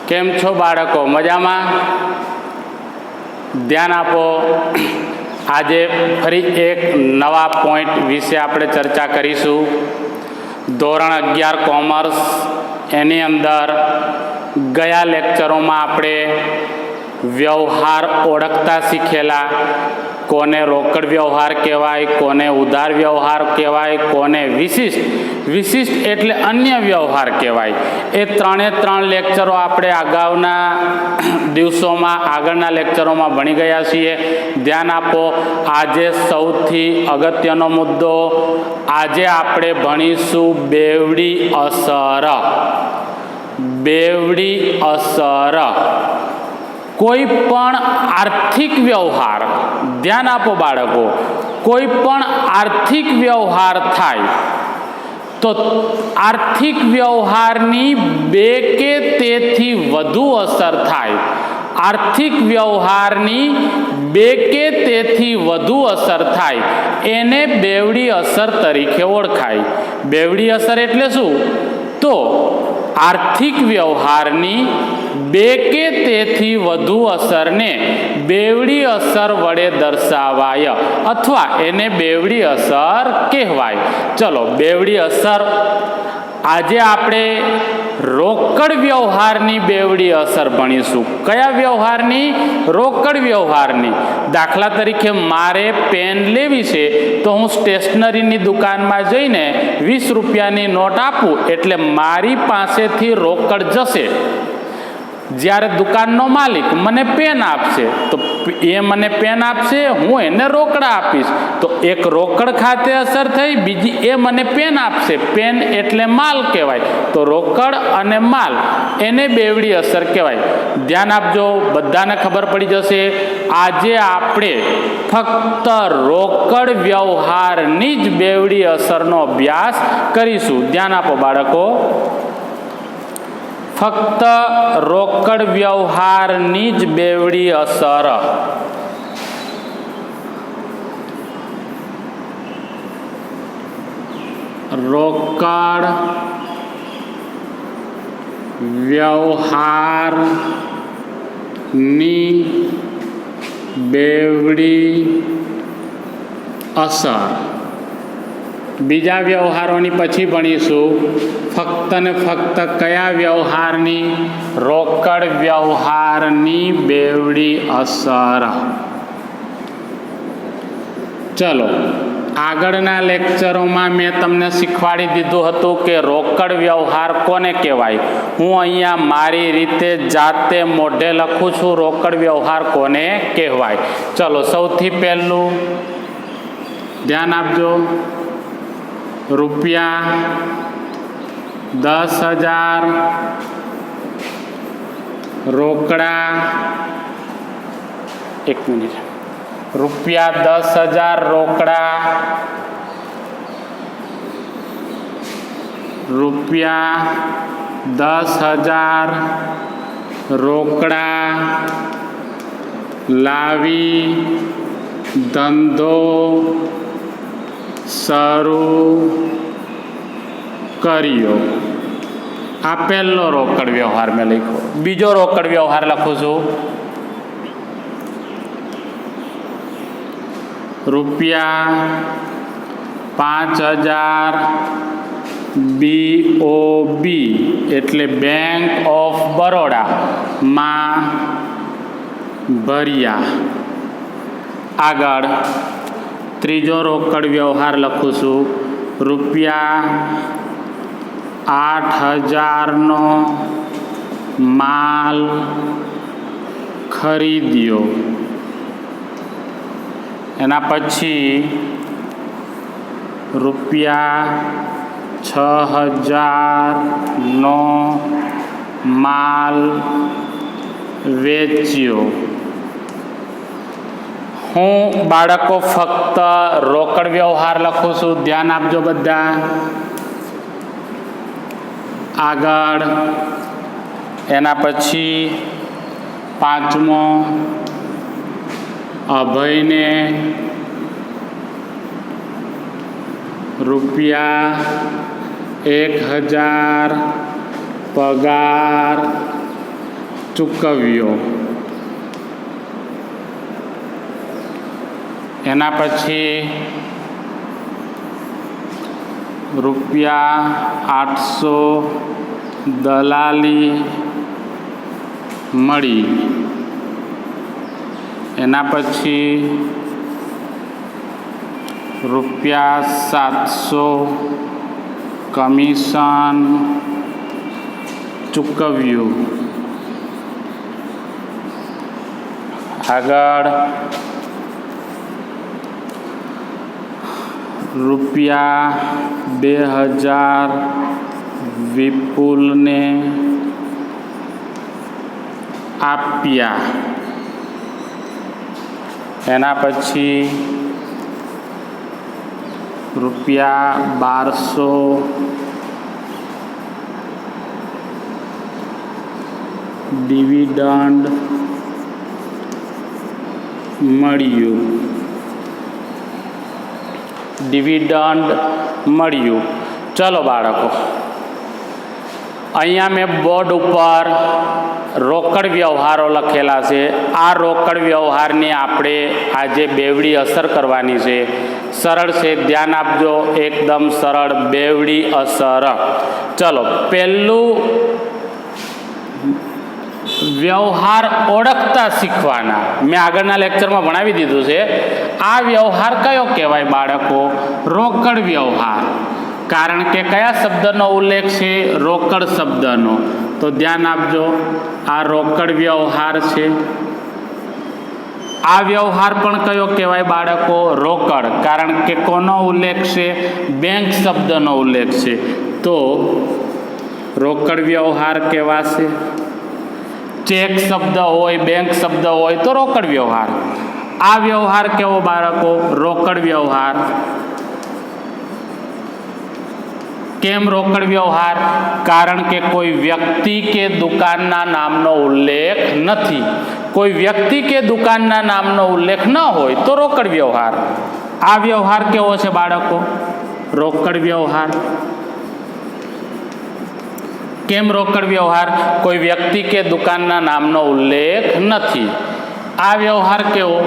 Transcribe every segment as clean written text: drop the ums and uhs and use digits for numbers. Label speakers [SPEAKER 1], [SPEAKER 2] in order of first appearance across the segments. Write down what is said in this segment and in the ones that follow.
[SPEAKER 1] કેમ છો બાળકો? મજામાં? ધ્યાન આપો. આજે ફરી એક નવા પોઈન્ટ વિશે આપણે ચર્ચા કરીશું. ધોરણ 11 કોમર્સ, એની અંદર ગયા લેક્ચરોમાં આપણે વ્યવહાર ઓળખતા શીખેલા. કોને રોકડ વ્યવહાર કહેવાય, કોને ઉધાર વ્યવહાર કહેવાય, કોને વિશિષ્ટ એટલે અન્ય વ્યવહાર કહેવાય. એ ત્રણ લેક્ચરો આપણે અગાઉના દિવસોમાં, આગળના લેક્ચરોમાં ભણી ગયા છીએ. ધ્યાન આપો. આજે સૌથી અગત્યનો મુદ્દો, આજે આપણે ભણીશું બેવડી અસર. બેવડી અસર. કોઈ પણ આર્થિક વ્યવહાર, ધ્યાન આપો બાળકો, કોઈ પણ આર્થિક વ્યવહાર થાય તો આર્થિક વ્યવહારની બે કે તેથી વધુ અસર થાય. આર્થિક વ્યવહારની બે કે તેથી વધુ અસર થાય એને બેવડી અસર તરીકે ઓળખાય. બેવડી અસર એટલે શું? તો આર્થિક વ્યવહારની બે કે તેથી વધુ અસરને બેવડી અસર વડે દર્શાવાય અથવા એને બેવડી અસર કહેવાય. ચલો, બેવડી અસર. આજે આપણે રોકડ વ્યવહારની બેવડી અસર ભણીશું. કયા વ્યવહારની? રોકડ વ્યવહારની. દાખલા તરીકે મારે પેન લેવી છે તો હું સ્ટેશનરીની દુકાનમાં જઈને 20 રૂપિયાની નોટ આપું એટલે મારી પાસેથી રોકડ જશે. જ્યારે દુકાનનો માલિક મને પેન આપશે તો એ મને પેન આપશે, હું એને રોકડા આપીશ. તો એક રોકડ ખાતે અસર થઈ, બીજી એ મને પેન આપશે. પેન એટલે માલ કહેવાય. તો રોકડ અને માલ એને બેવડી અસર કહેવાય. ધ્યાન આપજો, બધાને ખબર પડી જશે. આજે આપણે ફક્ત રોકડ વ્યવહારની જ બેવડી અસરનો અભ્યાસ કરીશું. ધ્યાન આપો બાળકો. ફક્ત રોકડ વ્યવહારની જ બેવડી અસર. રોકડ વ્યવહારની બેવડી અસર. બીજા વ્યવહારોની પછી ભણીશું. ફક્ત ને ફક્ત કયા વ્યવહારની? રોકડ વ્યવહારની બેવડી અસર. ચલો, આગળના લેક્ચરોમાં મેં તમને શીખવાડી દીધું હતું કે રોકડ વ્યવહાર કોને કહેવાય. હું અહીંયા મારી રીતે જાતે મોઢે લખું છું. રોકડ વ્યવહાર કોને કહેવાય? ચલો, સૌથી પહેલું ધ્યાન આપજો. રૂપિયા 10,000 રોકડા. એક મિનિટ. રૂપિયા 10,000 રોકડા. રૂપિયા 10,000 રોકડા લાવી ધંધો શરૂ કર્યો. આ પહેલો રોકડ વ્યવહાર મેં લખ્યો. બીજો રોકડ વ્યવહાર લખું છું. રૂપિયા 5,000 BOB એટલે બેંક ઓફ બરોડા માં ભર્યા. આગળ ત્રીજો રોકડ વ્યવહાર લખું છું. રૂપિયા 8,000નો માલ ખરીદ્યો. એના પછી રૂપિયા 6,000નો માલ વેચ્યો. હું બાળકો ફક્ત રોકડ વ્યવહાર લખું છું. ધ્યાન આપજો બધા. આગળ એના પછી પાંચમો, અભયને રૂપિયા 1,000 પગાર ચૂકવ્યો. એના પછી ₹800 દલાલી મળી. એના પછી ₹700 કમિશન ચૂકવ્યું. આગળ ₹2000 વિપુલને આપ્યા. એના પછી ₹1200 ડિવિડન્ડ મળ્યું. ચલો બાળકો, અહીંયા મેં બોર્ડ ઉપર રોકડ વ્યવહારો લખેલા છે. આ રોકડ વ્યવહારની આપણે આજે બેવડી અસર કરવાની છે. સરળ છે, ધ્યાન આપજો, એકદમ સરળ બેવડી અસર. ચલો, પહેલું વ્યવહાર ઓળખતા શીખવાના. મેં આગળના લેક્ચરમાં ભણાવી દીધું છે. આ વ્યવહાર કયો કહેવાય બાળકો? રોકડ વ્યવહાર. કારણ કે કયા શબ્દનો ઉલ્લેખ છે? રોકડ શબ્દનો. તો ધ્યાન આપજો, આ રોકડ વ્યવહાર છે. આ વ્યવહાર પણ કયો કહેવાય બાળકો? રોકડ. કારણ કે કોનો ઉલ્લેખ છે? બેંક શબ્દનો ઉલ્લેખ છે. તો રોકડ વ્યવહાર કહેવાશે. ચેક શબ્દ હોય, બેંક શબ્દ હોય તો રોકડ વ્યવહાર. આ વ્યવહાર કેવો બાળકો? રોકડ વ્યવહાર. કેમ રોકડ વ્યવહાર? કારણ કે કોઈ વ્યક્તિ કે દુકાનના નામનો ઉલ્લેખ નથી. કોઈ વ્યક્તિ કે દુકાનના નામનો ઉલ્લેખ ન હોય તો રોકડ વ્યવહાર. આ વ્યવહાર કેવો છે બાળકો? રોકડ વ્યવહાર. કેમ રોકડ વ્યવહાર? કોઈ વ્યક્તિ કે દુકાનના નામનો ઉલ્લેખ નથી. આ વ્યવહાર કેવો?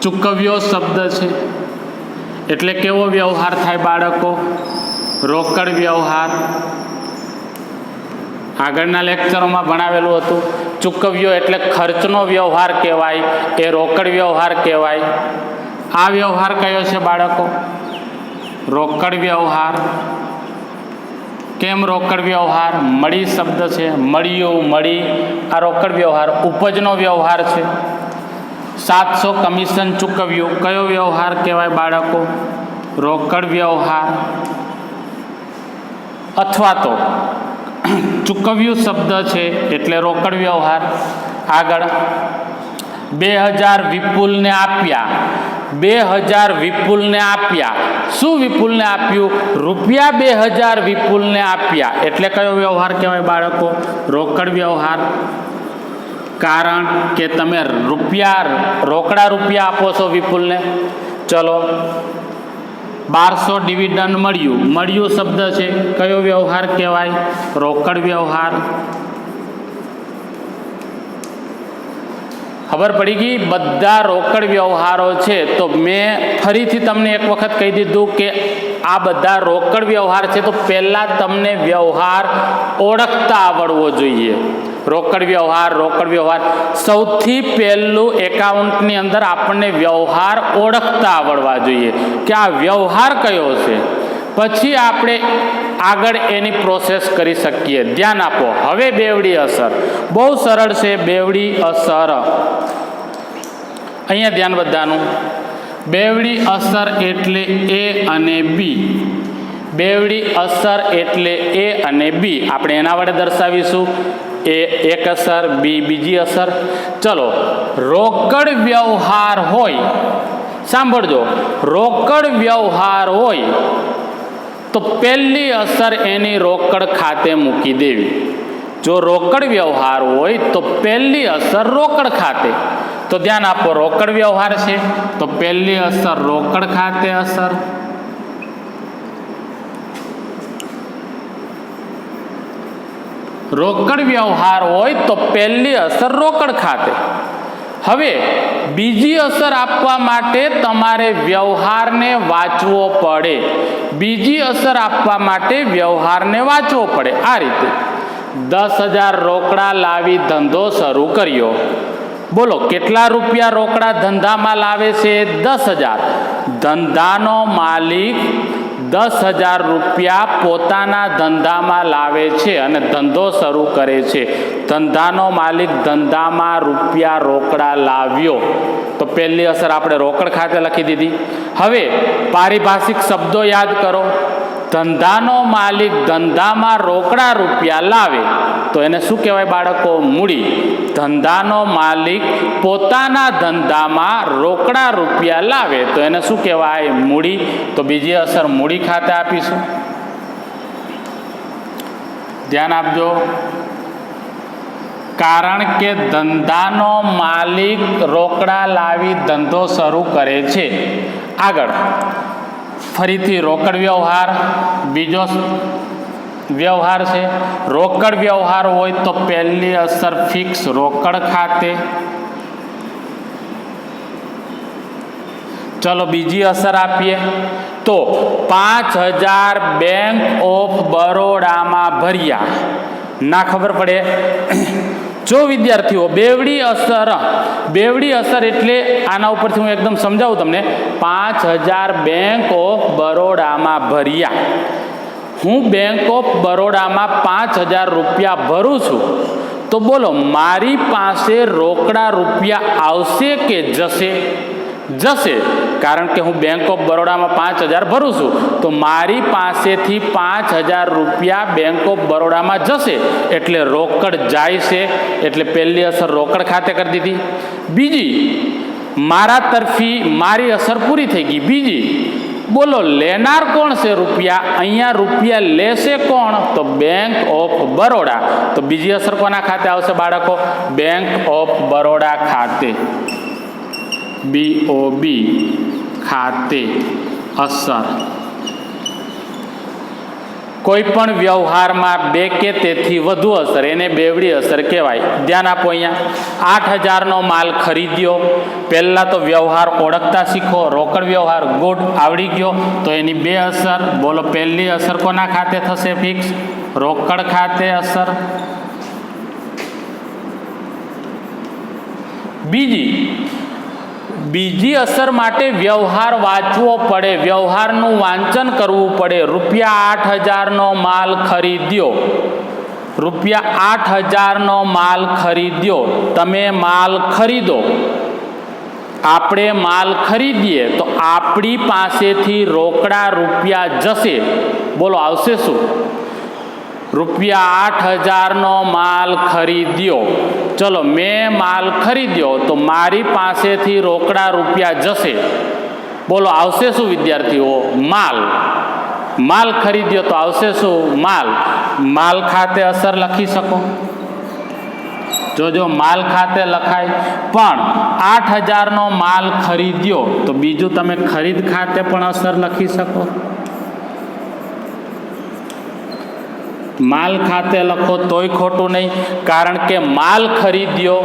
[SPEAKER 1] ચૂકવ્યો શબ્દ છે એટલે કેવો વ્યવહાર થાય બાળકો? રોકડ વ્યવહાર. આગળના લેક્ચરોમાં ભણાવેલું હતું. ચૂકવ્યો એટલે ખર્ચનો વ્યવહાર કહેવાય, એ રોકડ વ્યવહાર કહેવાય. આ વ્યવહાર કયો છે બાળકો? રોકડ વ્યવહાર. કેમ રોકડ વ્યવહાર? મળી શબ્દ છે, મળ્યું, મળી, આ રોકડ વ્યવહાર. ઉપજનો વ્યવહાર છે. 700 કમિશન ચૂકવ્યું, કયો વ્યવહાર કહેવાય બાળકો? રોકડ વ્યવહાર. અથવા તો ચૂકવ્યું શબ્દ છે એટલે રોકડ વ્યવહાર. આગળ 2000 વિપુલને આપ્યા. 2000 વિપુલને આપ્યા. શું વિપુલને આપ્યું? ₹2000 વિપુલને આપ્યા એટલે કયો વ્યવહાર કહેવાય બાળકો? રોકડ વ્યવહાર. કારણ કે તમે રોકડા રૂપિયા આપો છો વિપુલને. ચલો, 1200 ડિવિડન્ડ મળ્યું શબ્દ છે, કયો વ્યવહાર કહેવાય? રોકડ વ્યવહાર. ખબર પડી ગઈ? બધા રોકડ વ્યવહારો છે. તો મેં ફરીથી તમને એક વખત કહી દીધું કે આ બધા રોકડ વ્યવહાર છે, તો પહેલાં તમને વ્યવહાર ઓળખતા આવડવો જોઈએ. રોકડ વ્યવહાર સૌથી પહેલું એકાઉન્ટની અંદર આપણને વ્યવહાર ઓળખતા આવડવા જોઈએ કે આ વ્યવહાર કયો છે. પછી આપણે આગળ એની પ્રોસેસ કરી શકીએ. ધ્યાન આપો. હવે બેવડી અસર બહુ સરળ છે. બેવડી અસર અહીંયા ધ્યાન બધાનું. બેવડી અસર એટલે A અને B. બેવડી અસર એટલે A અને B. આપણે એના વડે દર્શાવીશું. A એક અસર, B બીજી અસર. ચલો, રોકડ વ્યવહાર હોય, સાંભળજો, રોકડ વ્યવહાર હોય તો પહેલી અસર એની રોકડ ખાતે મૂકી દેવી. જો રોકડ વ્યવહાર હોય તો પહેલી અસર રોકડ ખાતે. તો ધ્યાન આપો, રોકડ વ્યવહાર છે તો પહેલી અસર રોકડ ખાતે અસર. રોકડ વ્યવહાર હોય તો પહેલી અસર રોકડ ખાતે. હવે બીજી અસર આપવા માટે તમારે વ્યવહારને વાંચવો પડે. બીજી અસર આપવા માટે વ્યવહારને વાંચવો પડે. આ રીતે 10,000 રોકડા લાવી ધંધો શરૂ કર્યો. બોલો કેટલા રૂપિયા રોકડા ધંધામાં લાવે છે? 10,000. ધંધાનો માલિક 10,000 રૂપિયા પોતાના ધંધામાં લાવે છે અને ધંધો શરૂ કરે છે. ધંધાનો માલિક ધંધામાં રૂપિયા રોકડા લાવ્યો તો પહેલી અસર આપણે રોકડ ખાતે લખી દીધી. હવે પારિભાષિક શબ્દો યાદ કરો. ધંધાનો માલિક ધંધામાં રોકડા રૂપિયા લાવે તો એને શું કહેવાય બાળકો? મૂડી. ધંધાનો માલિક પોતાના ધંધામાં રોકડા રૂપિયા લાવે તો એને શું કહેવાય? મૂડી. તો બીજી અસર મૂડી ખાતે આપીશું. ધ્યાન આપજો. કારણ કે ધંધાનો માલિક રોકડા લાવી ધંધો શરૂ કરે છે. આગળ ફરીથી રોકડ વ્યવહાર બીજો વ્યવહાર છે. રોકડ વ્યવહાર હોય તો પહેલી અસર ફિક્સ રોકડ ખાતે. ચલો બીજી અસર આપીએ તો 5,000 બેંક ઓફ બરોડામાં ભર્યા. ના ખબર પડે? જો વિદ્યાર્થીઓ બેવડી અસર એટલે આના ઉપરથી હું એકદમ સમજાવું તમને. 5,000 બેંક ઓફ બરોડામાં ભર્યા. હું બેંક ઓફ બરોડામાં 5,000 રૂપિયા ભરું છું તો બોલો મારી પાસે રોકડા રૂપિયા આવશે કે જશે? જશે. કારણ કે હું બેંક ઓફ બરોડામાં 5,000 ભરું છું તો મારી પાસેથી 5,000 રૂપિયા બેંક ઓફ બરોડામાં જશે એટલે રોકડ જાય છે. એટલે પહેલી અસર રોકડ ખાતે કરી દીધી. બીજી મારા તરફી મારી અસર પૂરી થઈ ગઈ. બીજી બોલો લેનાર કોણ છે રૂપિયા? અહીંયા રૂપિયા લેશે કોણ? તો બેંક ઓફ બરોડા. તો બીજી અસર કોના ખાતે આવશે બાળકો? બેંક ઓફ બરોડા ખાતે. BOB ખાતે અસર. કોઈ પણ વ્યવહારમાં બે કે તેથી વધુ અસર એને બેવડી અસર કહેવાય. ધ્યાન આપો. અહીંયા 8,000નો માલ ખરીદ્યો. પહેલાં તો વ્યવહાર ઓળખતા શીખો. રોકડ વ્યવહાર ગુડ આવડી ગયો તો એની બે અસર. બોલો પહેલી અસર કોના ખાતે થશે? ફિક્સ રોકડ ખાતે અસર. બીજી અસર માટે વ્યવહાર વાંચવો પડે. વ્યવહારનું વાંચન કરવું પડે. રૂપિયા 8,000નો માલ ખરીદ્યો. રૂપિયા 8,000નો માલ ખરીદ્યો. તમે માલ ખરીદો. આપણે માલ ખરીદીએ તો આપણી પાસેથી રોકડા રૂપિયા જશે. બોલો આવશે શું? રૂપિયા 8,000નો માલ ખરીદ્યો. ચલો મેં માલ ખરીદ્યો તો મારી પાસેથી રોકડા રૂપિયા જશે. બોલો આવશે શું વિદ્યાર્થીઓ? માલ ખરીદ્યો તો આવશે શું? માલ ખાતે અસર લખી શકો. જો માલ ખાતે લખાય. પણ 8,000નો માલ ખરીદ્યો તો બીજું તમે ખરીદ ખાતે પણ અસર લખી શકો. માલ ખાતે લખો તોય ખોટું નહીં. કારણ કે માલ ખરીદ્યો.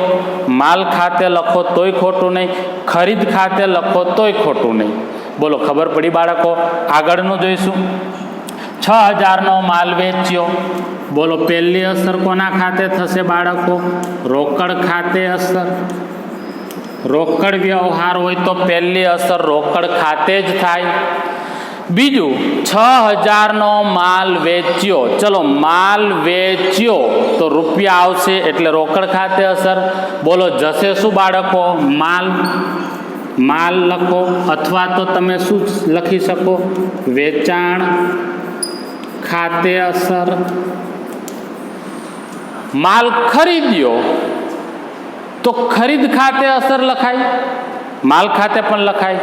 [SPEAKER 1] માલ ખાતે લખો તોય ખોટું નહીં. ખરીદ ખાતે લખો તોય ખોટું નહીં. બોલો ખબર પડી બાળકો? આગળનું જોઈશું. 6,000નો માલ વેચ્યો. બોલો પહેલી અસર કોના ખાતે થશે બાળકો? રોકડ ખાતે અસર. રોકડ વ્યવહાર હોય તો પહેલી અસર રોકડ ખાતે જ થાય. બીજું 6,000નો માલ વેચ્યો. ચલો માલ વેચ્યો તો રૂપિયા આવશે એટલે રોકડ ખાતે અસર. બોલો જશે શું બાળકો? માલ લખો. અથવા તો તમે શું લખી શકો? વેચાણ ખાતે અસર. માલ ખરીદ્યો તો ખરીદ ખાતે અસર લખાય. માલ ખાતે પણ લખાય.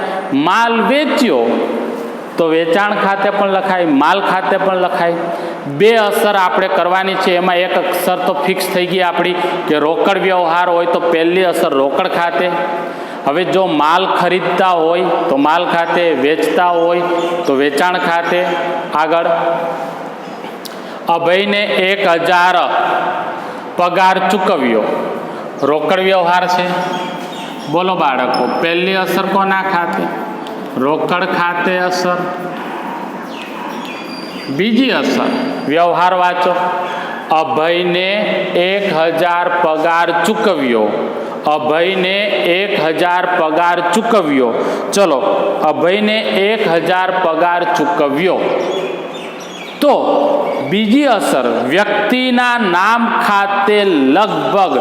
[SPEAKER 1] માલ વેચ્યો તો વેચાણ ખાતે પણ લખાય. માલ ખાતે પણ લખાય. બે અસર આપણે કરવાની છે. એમાં એક અસર તો ફિક્સ થઈ ગઈ આપણી કે રોકડ વ્યવહાર હોય તો પહેલી અસર રોકડ ખાતે. હવે જો માલ ખરીદતા હોય તો માલ ખાતે, વેચતા હોય તો વેચાણ ખાતે. આગળ અભયને 1000 પગાર ચૂકવ્યો, રોકડ વ્યવહાર છે. બોલો બાળકો, પહેલી અસર કોના ખાતે? રોકડ ખાતે અસર. બીજી અસર વ્યવહાર વાંચો. અભયને 1000 પગાર ચૂકવ્યો, અભયને 1000 પગાર ચૂકવ્યો. ચલો, અભયને 1000 પગાર ચૂકવ્યો. તો બીજી અસર વ્યક્તિના નામ ખાતે લગભગ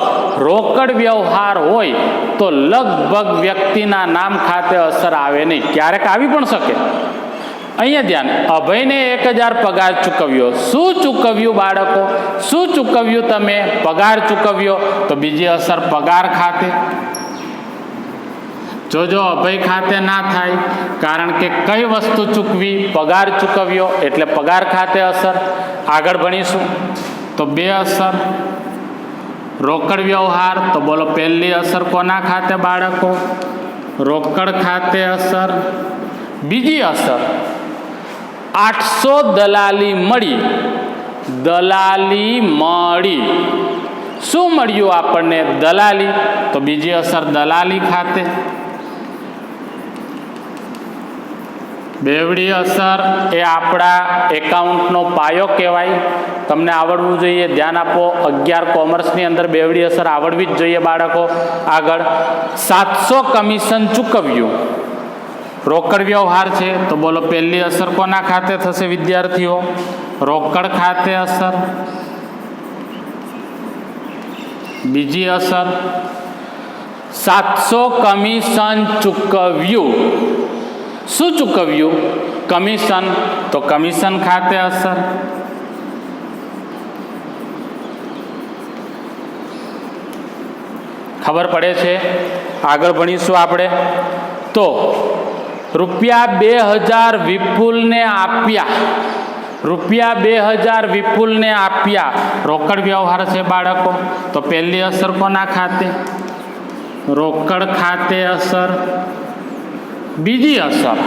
[SPEAKER 1] રોકડ વ્યવહાર હોય તો લગભગ વ્યક્તિના નામ ખાતે અસર આવે નહીં. ક્યારેક આવી પણ શકે. અહીંયા ધ્યાન, અભયને 1000 પગાર ચૂકવ્યો. શું ચૂકવ્યું બાળકો? શું ચૂકવ્યું તમે? પગાર ચૂકવ્યો. તો બીજી અસર પગાર ખાતે. જોજો અભય ખાતે ના થાય, કારણ કે કઈ વસ્તુ ચૂકવી? પગાર ચૂકવ્યો, એટલે પગાર ખાતે અસર. આગળ ભણીશું. તો બે અસર રોકડ વ્યવહાર. તો બોલો પહેલી અસર કોના ખાતે બાળકો? રોકડ ખાતે અસર. બીજી અસર 800 દલાલી મળી. દલાલી મળી. શું મળ્યું આપણને? દલાલી. તો બીજી અસર દલાલી ખાતે. બેવડી અસર એ આપણા એકાઉન્ટનો પાયો કહેવાય. તમને આવડવું જોઈએ. ધ્યાન આપો, 11 કોમર્સની અંદર બેવડી અસર આવડવી જ જોઈએ બાળકો. આગળ 700 કમિશન ચૂકવ્યું. રોકડ વ્યવહાર છે. તો બોલો પહેલી અસર કોના ખાતે થશે વિદ્યાર્થીઓ? રોકડ ખાતે અસર. બીજી અસર 700 કમિશન ચૂકવ્યું. શું ચૂકવ્યું? કમિશન. તો કમિશન ખાતે અસર. ખબર પડે છે? આગળ ભણીશું આપણે. તો રૂપિયા 2000 વિપુલને આપ્યા. રૂપિયા 2000 વિપુલને આપ્યા. રોકડ વ્યવહાર છે બાળકો. તો પહેલી અસર કોના ખાતે? રોકડ ખાતે અસર. બીજી અસર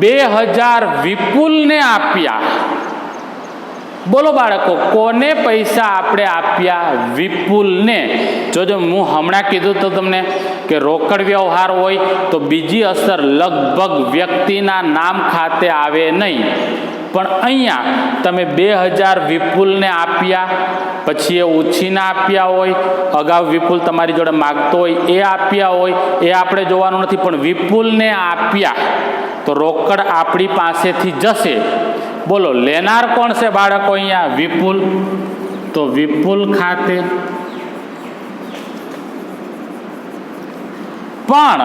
[SPEAKER 1] 2000 વિપુલને આપ્યા. બોલો બાળકો, કોને પૈસા આપણે આપ્યા? વિપુલને. જોજો, હું હમણાં કીધું તો તમને કે રોકડ વ્યવહાર હોય તો બીજી અસર લગભગ વ્યક્તિના નામ ખાતે આવે નહીં. પણ અહીંયા તમે 2000 વિપુલને આપ્યા, પછી એ ઉછીના આપ્યા હોય, અગાઉ વિપુલ તમારી જોડે માગતો હોય એ આપ્યા હોય, એ આપણે જોવાનું નથી. પણ વિપુલને આપ્યા તો રોકડ આપણી પાસેથી જશે. બોલો લેનાર કોણ છે બાળકો? અહીંયા વિપુલ. તો વિપુલ ખાતે. પણ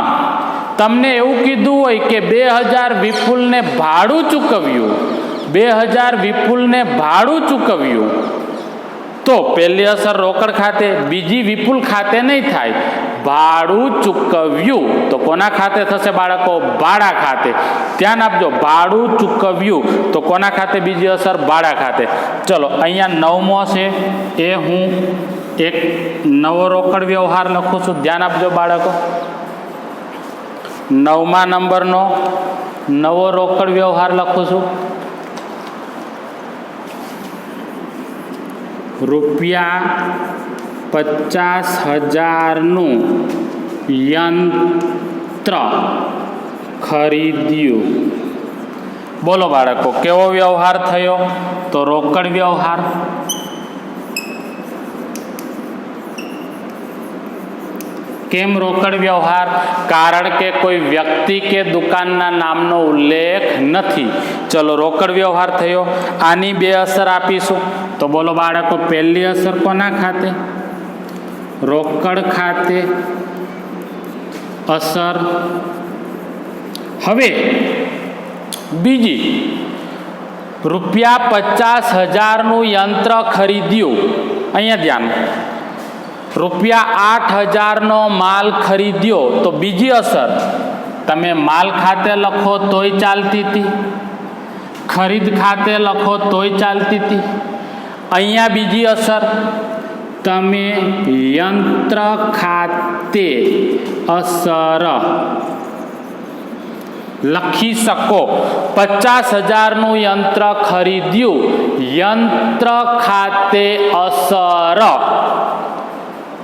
[SPEAKER 1] તમને એવું કીધું હોય કે 2000 વિપુલને ભાડું ચૂકવ્યું, 2000 વિપુલને ભાડું ચૂકવ્યું, તો પહેલી અસર રોકડ ખાતે. બીજી વિપુલ ખાતે નહીં થાય. ભાડું ચૂકવ્યું તો કોના ખાતે થશે બાળકો? ભાડા ખાતે. ધ્યાન આપજો, ભાડું ચૂકવ્યું તો કોના ખાતે? બીજી અસર ભાડા ખાતે. ચલો, અહીંયા 9મો છે એ હું એક નવો રોકડ વ્યવહાર લખું છું. ધ્યાન આપજો બાળકો. 9મા નંબરનો નવો રોકડ વ્યવહાર લખું છું. રૂપિયા 50,000નું યંત્ર ખરીદ્યું. બોલો બાળકો, કેવો વ્યવહાર થયો? તો રોકડ વ્યવહાર. કેમ રોકડ વ્યવહાર? કારણ કે કોઈ વ્યક્તિ કે દુકાનના નામનો ઉલ્લેખ નથી. ચલો, રોકડ વ્યવહાર થયો. આની બે અસર આપીશું. તો બોલો બાળકો, પહેલી અસર કોના ખાતે? રોકડ ખાતે અસર. હવે બીજી, રૂપિયા 50,000નું યંત્ર ખરીદ્યું. અહીંયા ધ્યાન, રૂપિયા 8,000નો માલ ખરીદ્યો. તો બીજી અસર તમે માલ ખાતે લખો તોય ચાલતી હતી, ખરીદ ખાતે લખો તોય ચાલતી હતી. અહીંયા બીજી અસર તમે યંત્ર ખાતે અસર લખી શકો. 50,000નું યંત્ર ખરીદ્યું, યંત્ર ખાતે અસર.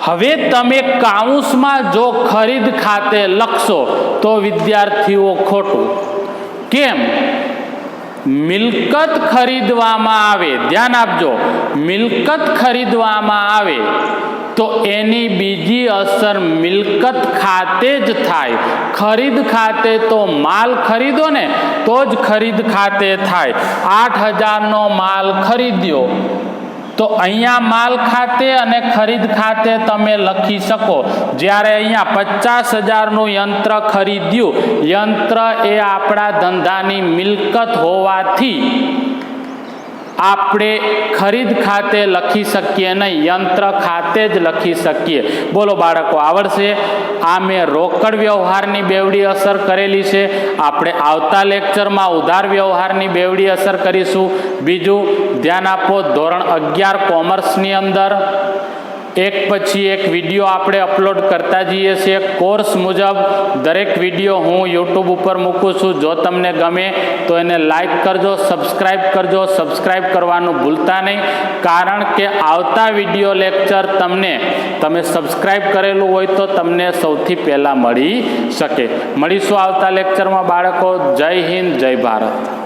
[SPEAKER 1] હવે તમે કાઉન્સમાં જો ખરીદ ખાતે લખશો તો વિદ્યાર્થીઓ ખોટું. કેમ? મિલકત ખરીદવામાં આવે, ધ્યાન આપજો, મિલકત ખરીદવામાં આવે તો એની બીજી અસર મિલકત ખાતે જ થાય. ખરીદ ખાતે તો માલ ખરીદો ને તો જ ખરીદ ખાતે થાય. 8,000નો માલ ખરીદ્યો તો અહીંયા માલ ખાતે અને ખરીદ ખાતે તમે લખી શકો. જ્યારે અહીંયા 50,000નું યંત્ર ખરીદ્યું, યંત્ર એ આપણા ધંધાની મિલકત હોવાથી આપણે ખરીદ ખાતે લખી શકીએ નહીં, યંત્ર ખાતે જ લખી શકીએ. બોલો બાળકો, આવડશે? આ મેં રોકડ વ્યવહારની બેવડી અસર કરેલી છે. આપણે આવતા લેક્ચરમાં ઉધાર વ્યવહારની બેવડી અસર કરીશું. બીજું ધ્યાન આપો, ધોરણ 11 કોમર્સની અંદર એક પછી એક વિડીયો આપણે અપલોડ કરતા જઈએ છીએ. કોર્સ મુજબ દરેક વિડીયો હું યુટ્યુબ ઉપર મૂકું છું. જો તમને ગમે તો એને લાઈક કરજો, સબસ્ક્રાઈબ કરજો. સબસ્ક્રાઈબ કરવાનું ભૂલતા નહીં, કારણ કે આવતા વિડીયો લેક્ચર તમે સબસ્ક્રાઈબ કરેલું હોય તો તમને સૌથી પહેલાં મળી શકે. મળીશું આવતા લેક્ચરમાં બાળકો. જય હિન્દ, જય ભારત.